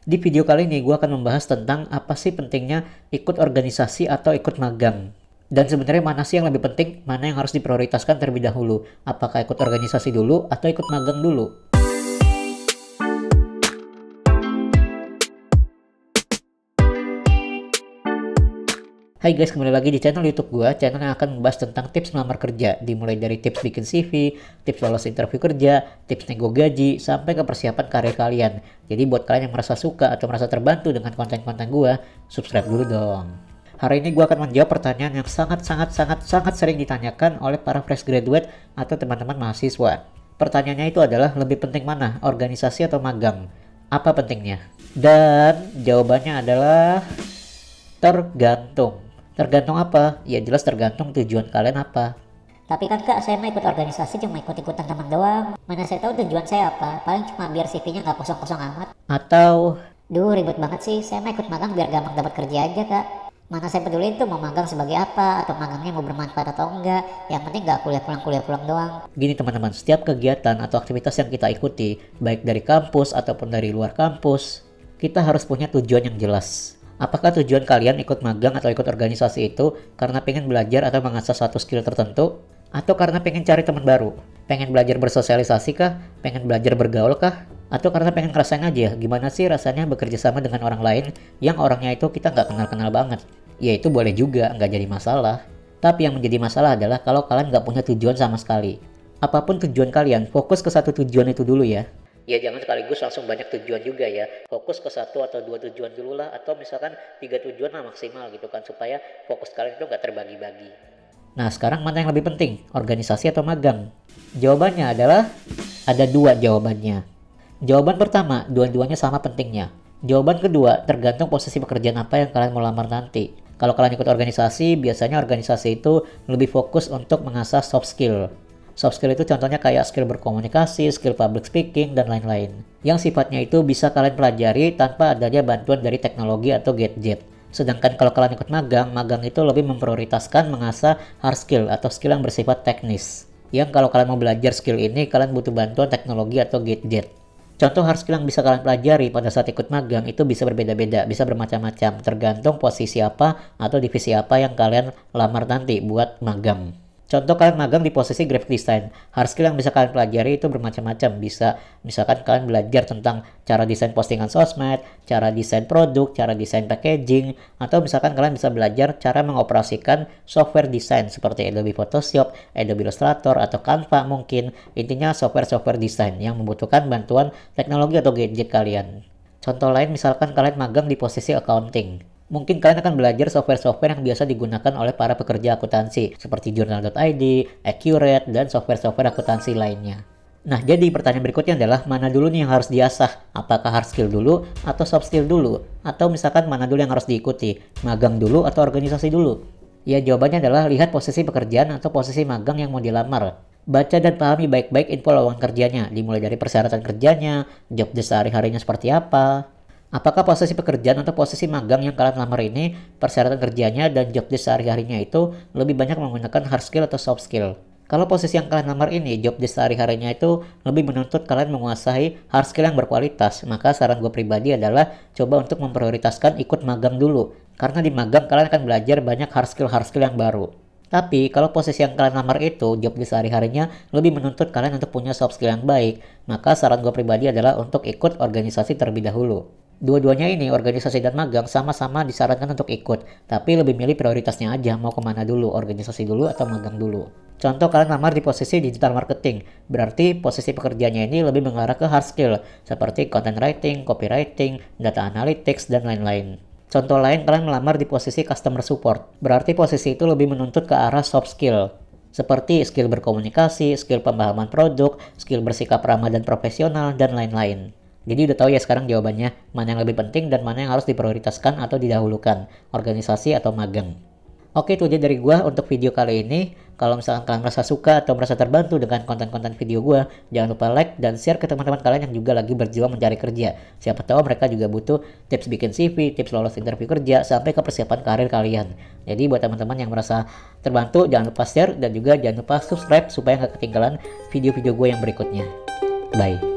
Di video kali ini gue akan membahas tentang apa sih pentingnya ikut organisasi atau ikut magang. Dan sebenarnya mana sih yang lebih penting, mana yang harus diprioritaskan terlebih dahulu. Apakah ikut organisasi dulu atau ikut magang dulu? Hai guys, kembali lagi di channel YouTube gue, channel yang akan membahas tentang tips melamar kerja, dimulai dari tips bikin CV, tips lolos interview kerja, tips nego gaji, sampai ke persiapan karir kalian. Jadi buat kalian yang merasa suka atau merasa terbantu dengan konten-konten gue, subscribe dulu dong. Hari ini gue akan menjawab pertanyaan yang sangat sering ditanyakan oleh para fresh graduate atau teman-teman mahasiswa. Pertanyaannya itu adalah, lebih penting mana, organisasi atau magang? Apa pentingnya? Dan jawabannya adalah tergantung. Tergantung apa? Ya jelas tergantung tujuan kalian apa. Tapi kan kak, saya mau ikut organisasi cuma ikut-ikutan teman doang. Mana saya tahu tujuan saya apa? Paling cuma biar CV-nya nggak kosong-kosong amat. Atau, Ribet banget sih. Saya mau ikut magang biar gampang dapat kerja aja kak. Mana saya peduli itu mau magang sebagai apa, atau magangnya mau bermanfaat atau enggak. Yang penting nggak kuliah pulang doang. gini teman-teman, setiap kegiatan atau aktivitas yang kita ikuti, baik dari kampus ataupun dari luar kampus, kita harus punya tujuan yang jelas. Apakah tujuan kalian ikut magang atau ikut organisasi itu karena pengen belajar atau mengasah suatu skill tertentu? Atau karena pengen cari teman baru? Pengen belajar bersosialisasi kah? Pengen belajar bergaul kah? Atau karena pengen ngerasain aja gimana sih rasanya bekerja sama dengan orang lain yang orangnya itu kita nggak kenal-kenal banget? Ya itu boleh juga, nggak jadi masalah. Tapi yang menjadi masalah adalah kalau kalian nggak punya tujuan sama sekali. Apapun tujuan kalian, fokus ke satu tujuan itu dulu ya. Ya jangan sekaligus langsung banyak tujuan juga ya. Fokus ke satu atau dua tujuan dulu lah. Atau misalkan 3 tujuan lah maksimal gitu kan. Supaya fokus kalian itu nggak terbagi-bagi. Nah sekarang mana yang lebih penting? Organisasi atau magang? Jawabannya adalah ada 2 jawabannya. Jawaban pertama, dua-duanya sama pentingnya. Jawaban kedua, tergantung posisi pekerjaan apa yang kalian mau lamar nanti. Kalau kalian ikut organisasi, biasanya organisasi itu lebih fokus untuk mengasah soft skill. Soft skill itu contohnya kayak skill berkomunikasi, skill public speaking, dan lain-lain. Yang sifatnya itu bisa kalian pelajari tanpa adanya bantuan dari teknologi atau gadget. Sedangkan kalau kalian ikut magang, magang itu lebih memprioritaskan mengasah hard skill atau skill yang bersifat teknis. Yang kalau kalian mau belajar skill ini, kalian butuh bantuan teknologi atau gadget. Contoh hard skill yang bisa kalian pelajari pada saat ikut magang itu bisa berbeda-beda, bisa bermacam-macam, tergantung posisi apa atau divisi apa yang kalian lamar nanti buat magang. Contoh kalian magang di posisi graphic design. Hard skill yang bisa kalian pelajari itu bermacam-macam. Bisa misalkan kalian belajar tentang cara desain postingan sosmed, cara desain produk, cara desain packaging, atau misalkan kalian bisa belajar cara mengoperasikan software desain seperti Adobe Photoshop, Adobe Illustrator, atau Canva mungkin. Intinya software desain yang membutuhkan bantuan teknologi atau gadget kalian. Contoh lain misalkan kalian magang di posisi accounting. Mungkin kalian akan belajar software-software yang biasa digunakan oleh para pekerja akuntansi, seperti journal.id, Accurate, dan software-software akuntansi lainnya. Nah, jadi pertanyaan berikutnya adalah, mana dulu nih yang harus diasah? Apakah hard skill dulu, atau soft skill dulu? Atau misalkan mana dulu yang harus diikuti? Magang dulu atau organisasi dulu? Ya, jawabannya adalah lihat posisi pekerjaan atau posisi magang yang mau dilamar. Baca dan pahami baik-baik info lowongan kerjanya, dimulai dari persyaratan kerjanya, job desk sehari-harinya seperti apa. Apakah posisi pekerjaan atau posisi magang yang kalian lamar ini, persyaratan kerjanya dan job desk sehari-harinya itu lebih banyak menggunakan hard skill atau soft skill? Kalau posisi yang kalian lamar ini, job desk sehari-harinya itu lebih menuntut kalian menguasai hard skill yang berkualitas, maka saran gue pribadi adalah coba untuk memprioritaskan ikut magang dulu. Karena di magang kalian akan belajar banyak hard skill yang baru. Tapi kalau posisi yang kalian lamar itu, job desk sehari-harinya lebih menuntut kalian untuk punya soft skill yang baik, maka saran gue pribadi adalah untuk ikut organisasi terlebih dahulu. Dua-duanya ini, organisasi dan magang, sama-sama disarankan untuk ikut, tapi lebih milih prioritasnya aja, mau kemana dulu, organisasi dulu atau magang dulu. Contoh kalian lamar di posisi digital marketing, berarti posisi pekerjaannya ini lebih mengarah ke hard skill, seperti content writing, copywriting, data analytics, dan lain-lain. Contoh lain, kalian melamar di posisi customer support, berarti posisi itu lebih menuntut ke arah soft skill, seperti skill berkomunikasi, skill pemahaman produk, skill bersikap ramah dan profesional, dan lain-lain. Jadi udah tahu ya sekarang jawabannya, mana yang lebih penting dan mana yang harus diprioritaskan atau didahulukan, organisasi atau magang. Oke, itu aja dari gua untuk video kali ini. Kalau misalkan kalian merasa suka atau merasa terbantu dengan konten-konten video gua, jangan lupa like dan share ke teman-teman kalian yang juga lagi berjuang mencari kerja. Siapa tahu mereka juga butuh tips bikin CV, tips lolos interview kerja, sampai ke persiapan karir kalian. Jadi buat teman-teman yang merasa terbantu, jangan lupa share dan juga jangan lupa subscribe supaya nggak ketinggalan video-video gue yang berikutnya. Bye.